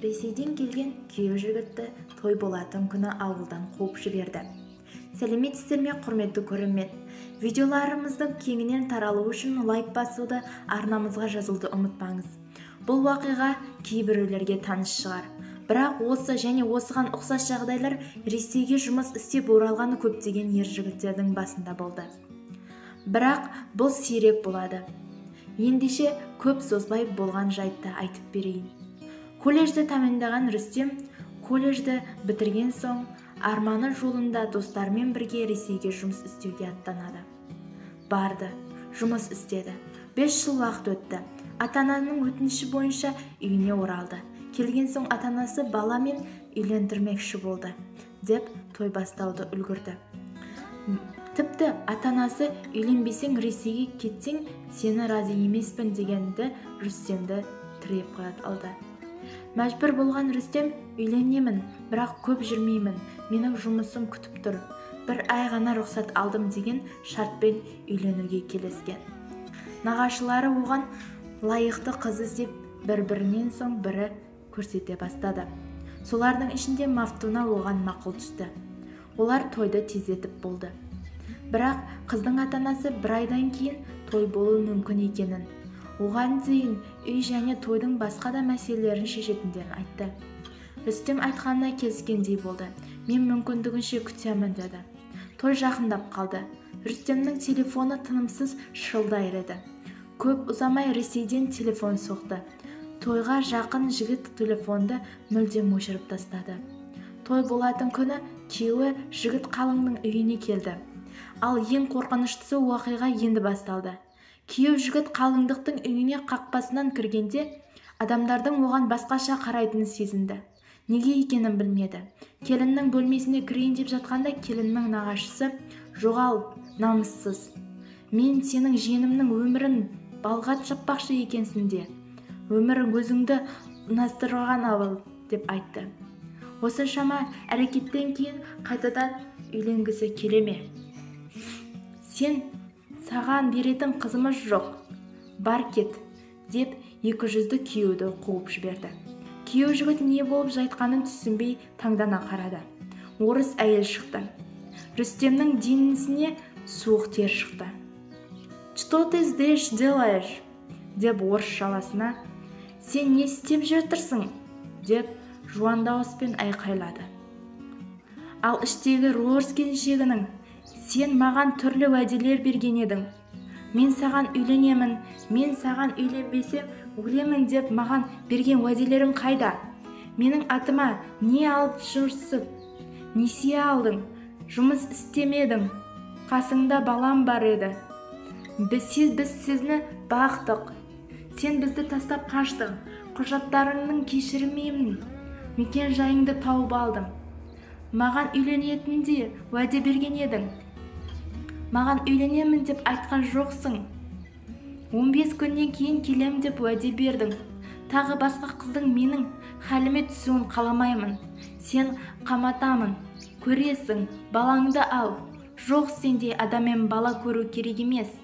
Ресейден келген күйеу жігітті той болатын күні ауылдан қуып жіберді. Сәлеметсіздер ме, құрметті көрермен? Видеоларымыздың кеңінен таралуы үшін лайк басуды, арнамызға жазылуды ұмытпаңыз. Бұл уақиға кейбіреулерге таныс шығар. Бірақ осы және осыған ұқсас жағдайлар Ресейге жұмыс істеп оралғаны көптеген ер жігіттердің басында болды. Бірақ бұл сирек болады. Ендеше көп созбай болған жайтты айтып берейін. Колледжді тәмамдаған Рүстем колледжді бітірген соң арманы жолында достарымен бірге Ресейге жұмыс істеуге аттанады. Барды, жұмыс істеді. 5 жыл уақыт өтті. Ата-ананың өтініші бойынша үйіне оралды. Келген соң ата-анасы баламен үйлендірмекші болды деп той бастауды үлгірді. Тіпті ата-анасы үйленбесең Ресейге кетсең сені разы емеспін дегенді Рүстемді тіреп алды. Мәжбүр болған Рүстем үйленемін, бірақ көп жүрмеймін, менің жұмысым күтіп тұр. Бір ай ғана рұқсат алдым деген шартпен үйленуге келіскен. Нағашылары оған лайықты қыз іздеп бір-бірінен соң бірі көрсете бастады. Солардың ішінде Мафтуна оған мақұл түсті. Олар тойды тездетіп болды. Бірақ қыздың ата-анасы бір айдан кейін той болуы мүмкін екенін, оған дейін үй және тойдың басқа да мәселелерін шешетіндерін айтты. Рүстем айтқанына келіскендей болды. Мен мүмкіндігінше күтемін деді. Той жақындап қалды. Рүстемнің телефоны тынымсыз шырылдайды еді. Көп ұзамай Ресейден телефон соқты. Тойға жақын жігіт телефонды мүлдем өшіріп тастады. Той болатын күні күйеуі жігіт қалыңның үйіне келді. Ал ең қорқыныштысы уақиға енді басталды. Күйеу жігіт қалыңдықтың үйіне қақпасынан кіргенде адамдардың оған басқаша қарайтынын сезінді. Неге екенін білмеді. Келіннің бөлмесіне кірейін деп жатқанда келіннің нағашысы «Жоғал, намыссыз. Мен сенің жиенімнің өмірін балға шаппақшы екенсің де. Өмірің өзіңді ұнастырған авыл» деп айтты. Осыншама әрекеттен кейін қайтадан үйленгісі келе ме? Саған беретін қызымыз жоқ, бар кет, деп 200-ді күйеуді қуып жіберді. Күйеу жігіт не болып жатқанын түсінбей таңдана қарады. Орыс әйел шықты. Рүстемнің денесіне суық тер шықты. «Что ты здесь делаешь?» деп орыс шаласына, «Сен не істеп жүрсің?» деп жуан дауыспен айқайлады. Ал іштегі орыс келіншегінің, «Сен маған түрлі уәделер берген едің. Мен саған үйленемін, мен саған үйленбесем өлемін деп маған берген уәделерің қайда? Менің атыма не алып жүрсіп? Несие алдың? Жұмыс істемедің? Қасыңда балам бар еді. Біз сізні бақтық. Сен бізді тастап қаштың. Құжаттарыңның кешірмеймін. Мекен жайыңды тауып алдым. Маған үйленетінде уәде берген едің. Маған үйленемін деп айтқан жоқсың. 15 күннен кейін келем деп уәде бердің. Тағы басқа қыздың менің хәліме түсуін қаламаймын. Сен қаматамын. Көресің, балаңды ал. Жоқ, сендей адаммен бала көру керек емес.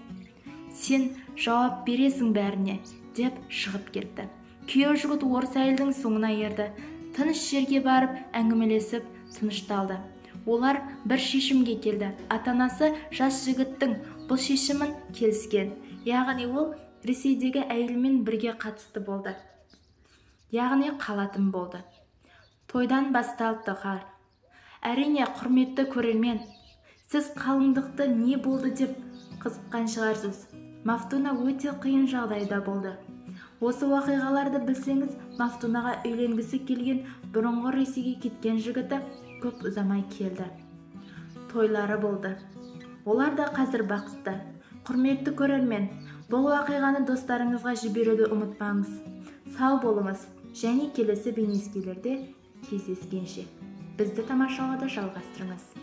Сен жауап бересің бәріне, деп шығып кетті. Күйеу жігіт орыс әйелдің соңына ерді. Тыныш жерге барып әңгімелесіп тынышталды. Олар бір шешімге келді. Ата-анасы жас жігіттің бұл шешімін келіскен. Яғни ол Ресейдегі әйелмен бірге қатысты болды. Яғни қалатын болды. Тойдан басталды қар. Әрине, құрметті көрермен, сіз қалыңдықты не болды деп қызыққан шығарсыз. Мафтуна өте қиын жағдайда болды. Осы уақиғаларды білсеңіз, Мафтунаға үйленгісі келген бұрынғы Ресейге кеткен жігіті көп ұзамай келді. Тойлары болды. Олар да қазір бақытты. Құрметті көрермен, бұл уақиғаны достарыңызға жіберуді ұмытпаңыз. Сау болыңыз және келесі бейнескелерде кездескенше. Бізді тамашалауды жалғастырыңыз.